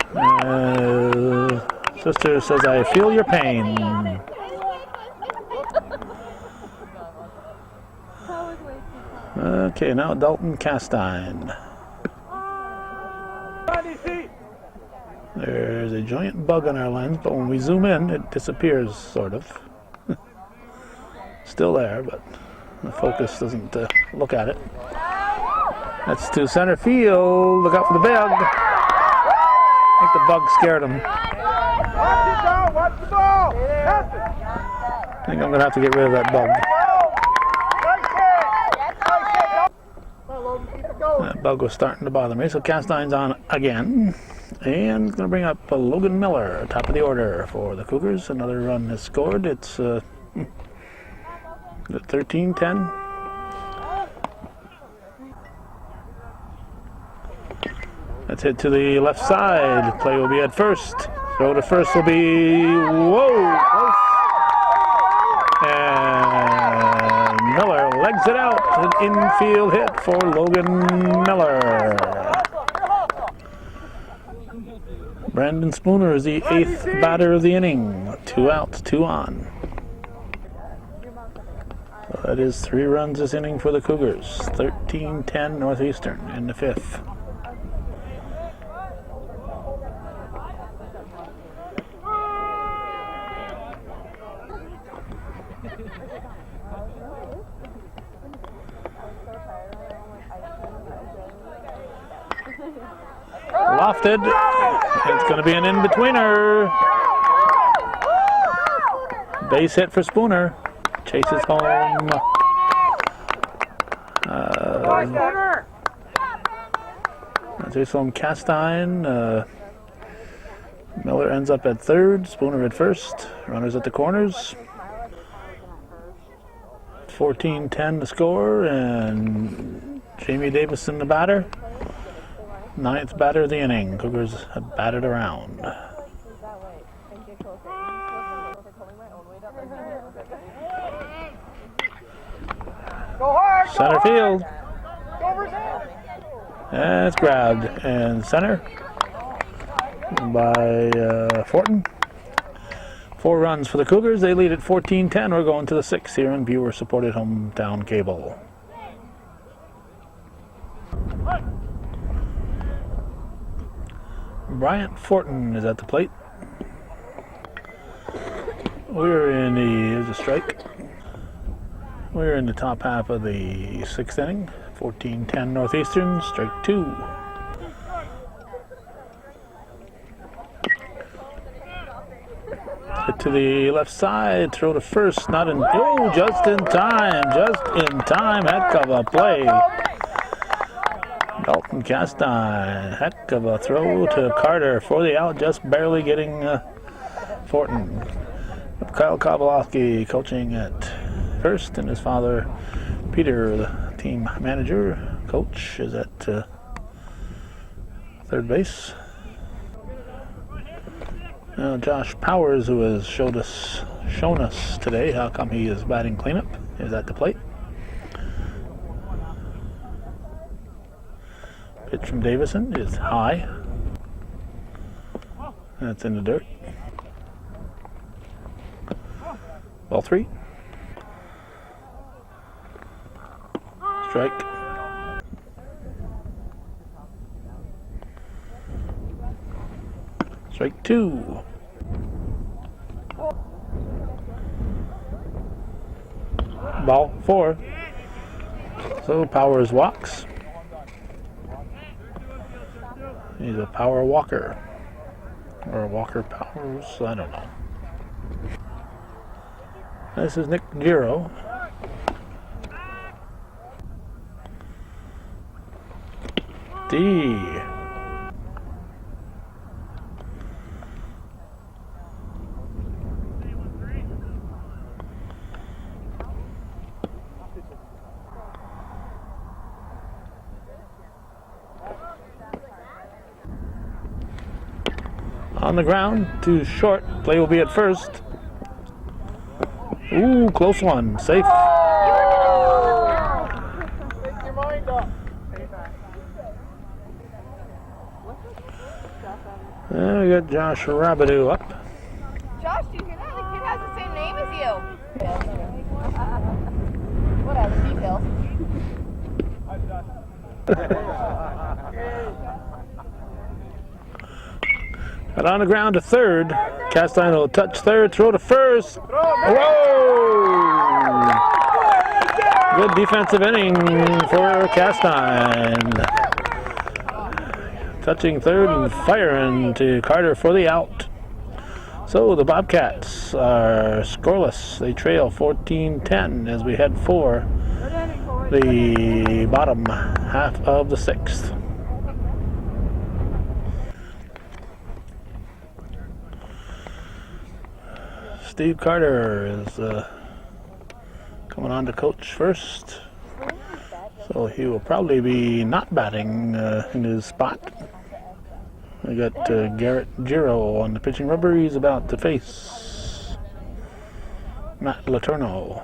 Sister says, I feel your pain. Okay, now Dalton Castine. There's a giant bug on our lens, but when we zoom in, it disappears, sort of. Still there, but the focus doesn't look at it. That's to center field. Look out for the bug. I think the bug scared him. Watch the ball. I think I'm going to have to get rid of that bug. That bug was starting to bother me, so Castine's on again. And it's going to bring up Logan Miller, top of the order for the Cougars. Another run is scored. It's 13-10. That's hit to the left side. Play will be at first. Throw to first will be, whoa, close. And Miller legs it out. An infield hit for Logan Miller. Brandon Spooner is the 8th batter of the inning. 2 outs, 2 on. So that is 3 runs this inning for the Cougars. 13-10 Northeastern in the 5th. Lofted. It's going to be an in-betweener. Base hit for Spooner. Chases home. Chases home Castine. Miller ends up at third. Spooner at first. Runners at the corners. 14-10 the score, and Jamie Davison the batter. 9th batter of the inning. Cougars have batted around. Center field. And it's grabbed in center by Fortin. 4 runs for the Cougars. They lead at 14-10. We're going to the 6th here on viewer-supported hometown cable. Bryant Fortin is at the plate. We're in there's a strike. We're in the top half of the 6th inning. 14-10 Northeastern, strike 2. Hit to the left side, throw to first, not in, oh, just in time, heck of a play. Dalton Castine, heck of a throw to Carter for the out, just barely getting Fortin. Kyle Kowalski coaching at first, and his father, Peter, the team manager, coach, is at third base. Now Josh Powers, who has shown us today how come he is batting cleanup, is at the plate. Pitch from Davison is high. That's in the dirt. Ball 3. Strike. Strike 2. Ball 4. So Powers walks. He's a power walker. Or a walker Powers, I don't know. This is Nick Giro. D. On the ground, too short. Play will be at first. Ooh, close one. Safe. Make your mind up. We got Josh Rabideau up. Josh, do you hear that? The kid has the same name as you. Whatever, details. Got on the ground to third. Castine will touch third, throw to first. Whoa! Good defensive inning for Castine. Touching third and firing to Carter for the out. So the Bobcats are scoreless. They trail 14-10 as we head for the bottom half of the sixth. Steve Carter is coming on to coach first. So he will probably be not batting in his spot. We got Garrett Giro on the pitching rubber. He's about to face Matt Letourneau.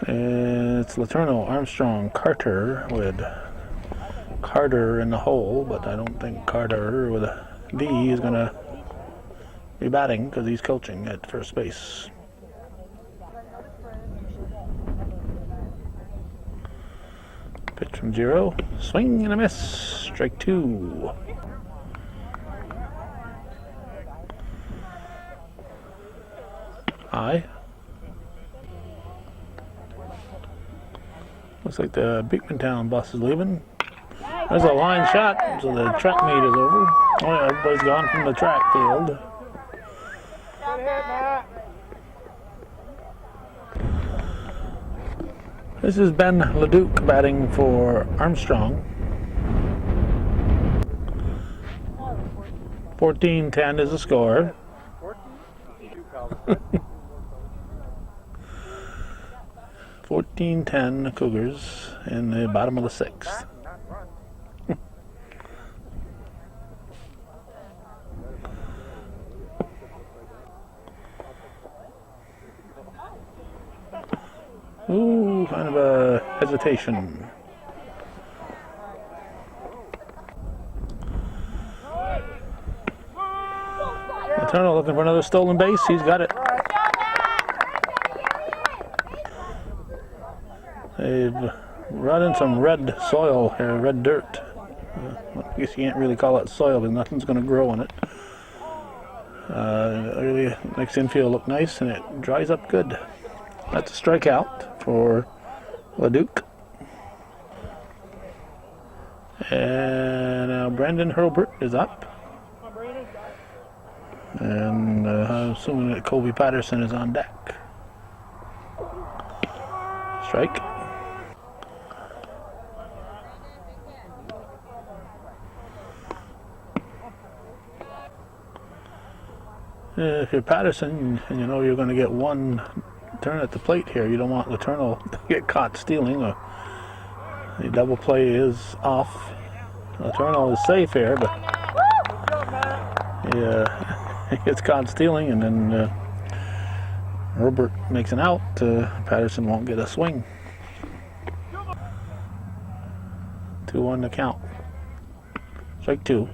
It's Letourneau, Armstrong, Carter with Carter in the hole, but I don't think Carter with a D is going to be batting because he's coaching at first base. Pitch from Giro, swing and a miss, strike two. High. Looks like the Beekmantown bus is leaving. There's a line shot, so the track meet is over. Oh yeah, everybody's gone from the track field. This is Ben Leduc batting for Armstrong. 14-10 is the score. 14-10 Cougars in the bottom of the sixth. Ooh, kind of a hesitation. Letourneau looking for another stolen base. He's got it. They've brought in some red soil here, red dirt. I guess you can't really call it soil because nothing's going to grow on it. Really makes the infield look nice and it dries up good. That's a strikeout for Leduc. And now Brandon Hurlbert is up. And I'm assuming that Colby Patterson is on deck. Strike. If you're Patterson and you know you're going to get one turn at the plate here, you don't want Letourneau to get caught stealing. The double play is off. Letourneau is safe here, but he gets caught stealing, and then Herbert makes an out. Patterson won't get a swing. 2-1 to count. Strike two.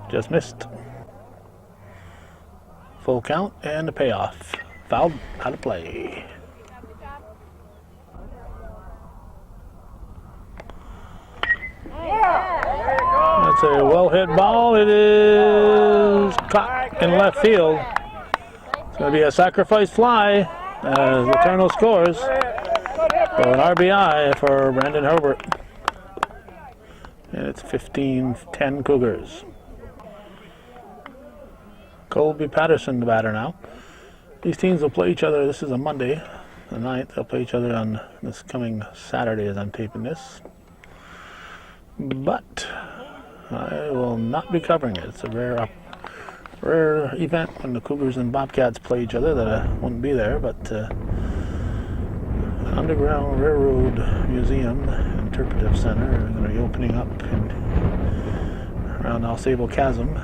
Just missed. Full count and a payoff. Fouled out of play. That's a well hit ball. It is caught in left field. It's going to be a sacrifice fly as Letourneau scores for an RBI for Brandon Herbert. And it's 15-10 Cougars. Colby Patterson, the batter now. These teams will play each other. This is a Monday, the 9th. They'll play each other on this coming Saturday as I'm taping this. But I will not be covering it. It's a rare event when the Cougars and Bobcats play each other that I wouldn't be there. But the Underground Railroad Museum Interpretive Center are going to be opening up around Al Sable Chasm.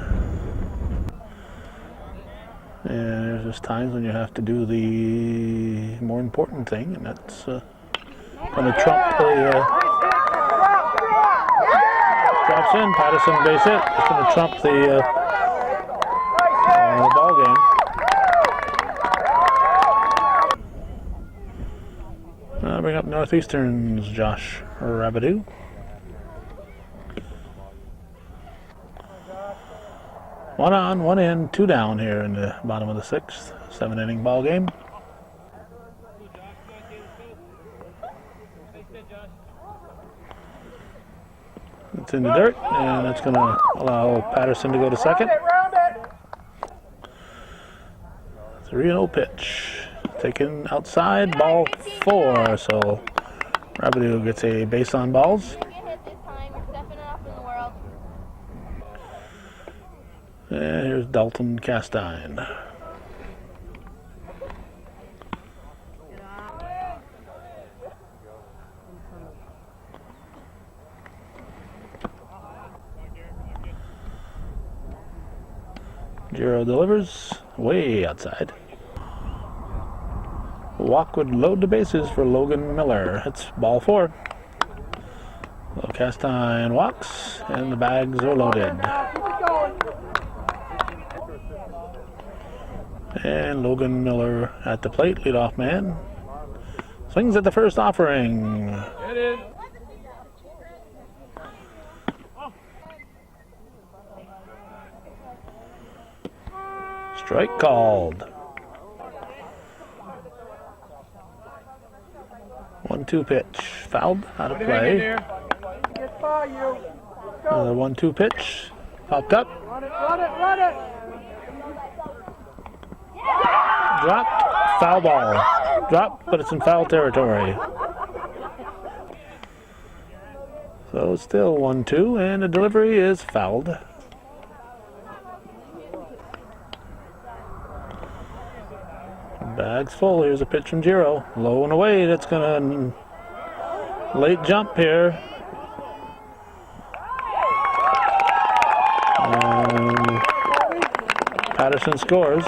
And there's just times when you have to do the more important thing, and that's going to trump the drops in. Patterson base hit. It's going to trump the ball game. Bring up Northeastern's Josh Rabidou. One on, one in, two down here in the bottom of the sixth. 7-inning ball game. It's in the dirt, and that's going to allow Patterson to go to second. 3-0 pitch. Taken outside, ball 4. So Rabidou gets a base on balls. And here's Dalton Castine. Giro delivers way outside. Walk would load the bases for Logan Miller. It's ball 4. So Castine walks, and the bags are loaded. And Logan Miller at the plate, leadoff man. Swings at the first offering. Strike called. 1-2 pitch. Fouled, out of play. Another 1-2 pitch. Popped up. Run it. Dropped. Foul ball. Dropped, but it's in foul territory. So it's still 1-2, and the delivery is fouled. Bag's full. Here's a pitch from Giro. Low and away. That's going to late jump here. Patterson scores.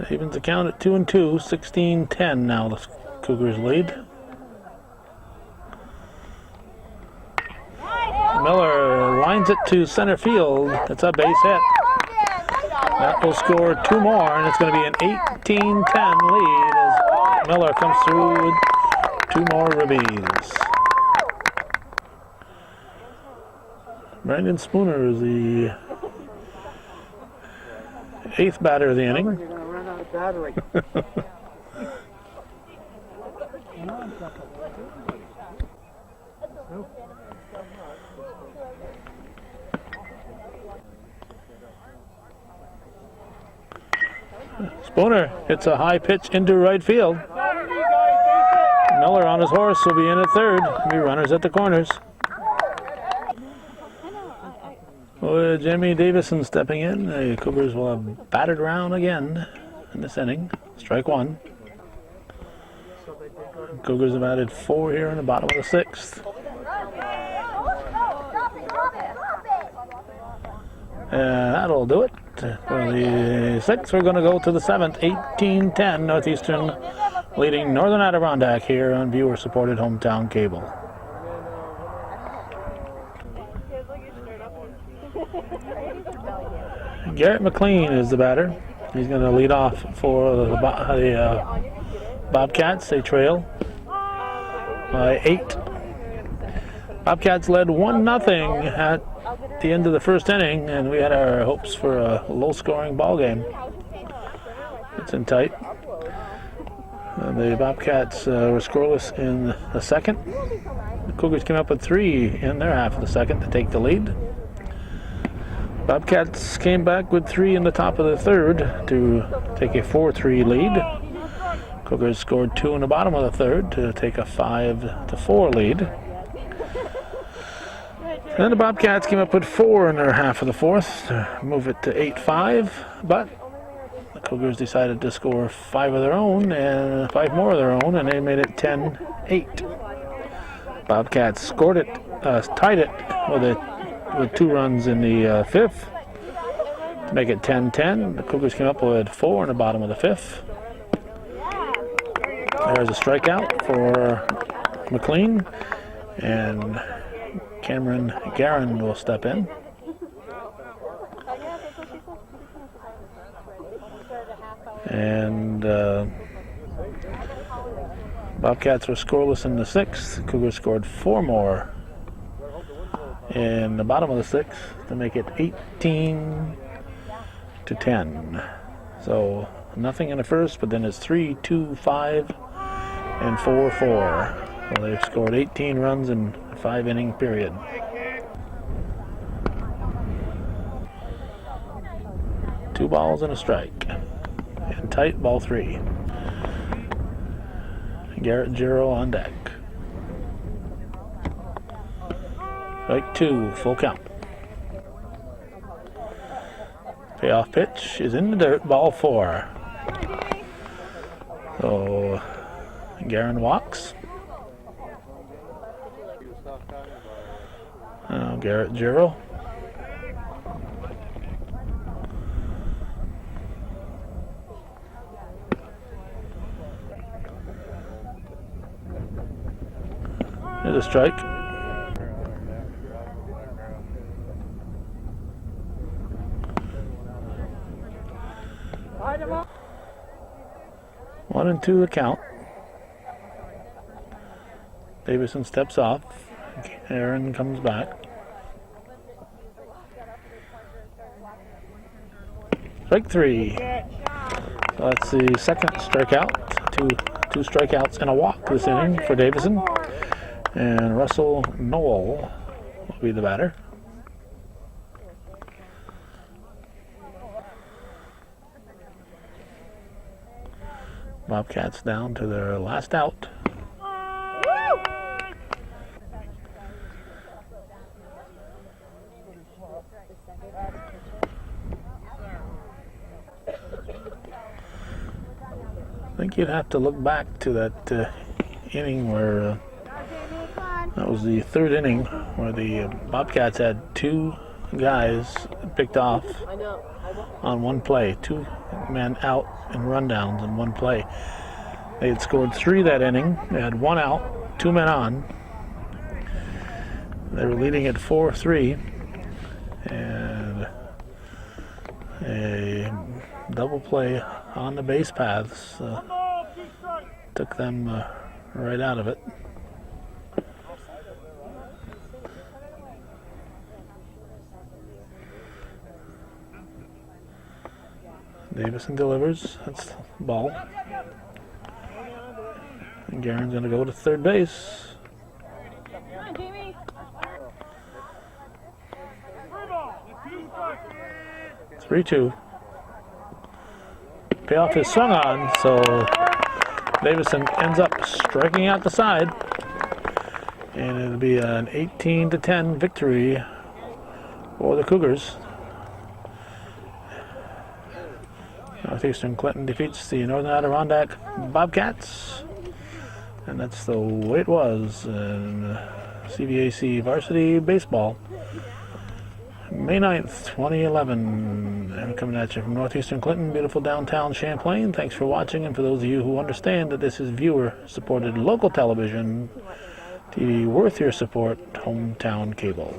Evens the count at 2-2. 16-10 now the Cougars lead. Miller lines it to center field. It's a base hit. That will score 2 more, and it's going to be an 18-10 lead as Miller comes through with 2 more ribbies. Brandon Spooner is the 8th batter of the inning. You're going to run out of battery. Spooner hits a high pitch into right field. Miller on his horse will be in at third. There'll be runners at the corners. With Jimmy Davison stepping in, the Cougars will have batted around again in this inning. Strike 1. Cougars have added 4 here in the bottom of the 6th. And that'll do it. For the 6th, we're going to go to the 7th. 18-10 Northeastern leading Northern Adirondack here on viewer-supported hometown cable. Garrett McLean is the batter. He's going to lead off for the Bobcats. They trail by 8. Bobcats led 1-0 at the end of the first inning, and we had our hopes for a low-scoring ball game. It's in tight. The Bobcats were scoreless in the second. The Cougars came up with 3 in their half of the second to take the lead. Bobcats came back with 3 in the top of the third to take a 4-3 lead. Cougars scored 2 in the bottom of the third to take a 5-4 lead. And then the Bobcats came up with 4 in their half of the fourth to move it to 8-5, but the Cougars decided to score 5 of their own and 5 more of their own, and they made it 10-8. Bobcats tied it with a with 2 runs in the 5th to make it 10-10. The Cougars came up with 4 in the bottom of the 5th. There's a strikeout for McLean, and Cameron Guerin will step in. And Bobcats were scoreless in the 6th. Cougars scored 4 more in the bottom of the 6th to make it 18-10. So nothing in the first, but then it's 3-2, 5, and 4-4. So they've scored 18 runs in a 5-inning period. Two balls and a strike. And tight, ball 3. Garrett Giro on deck. Strike 2, full count. Payoff pitch is in the dirt, ball 4. So Guerin walks. Garrett Giro. There's a strike. One and 2 the count. Davison steps off. Aaron comes back. Strike 3. So that's the second strikeout. Two strikeouts and a walk this inning for Davison. And Russell Noel will be the batter. Bobcats down to their last out. I think you'd have to look back to that inning where that was the 3rd inning where the Bobcats had 2 guys picked off on one play. 2 men out and rundowns in one play. They had scored 3 that inning. They had 1 out, 2 men on. They were leading at 4-3, and a double play on the base paths took them right out of it. Davison delivers. That's the ball. And Guerin's going to go to third base. Come on, Jamie. 3-2. Payoff is swung on, so Davison ends up striking out the side. And it'll be an 18-10 victory for the Cougars. Northeastern Clinton defeats the Northern Adirondack Bobcats, and that's the way it was in CVAC Varsity Baseball. May 9th, 2011. I'm coming at you from Northeastern Clinton, beautiful downtown Champlain. Thanks for watching, and for those of you who understand that this is viewer-supported local television, TV worth your support, hometown cable.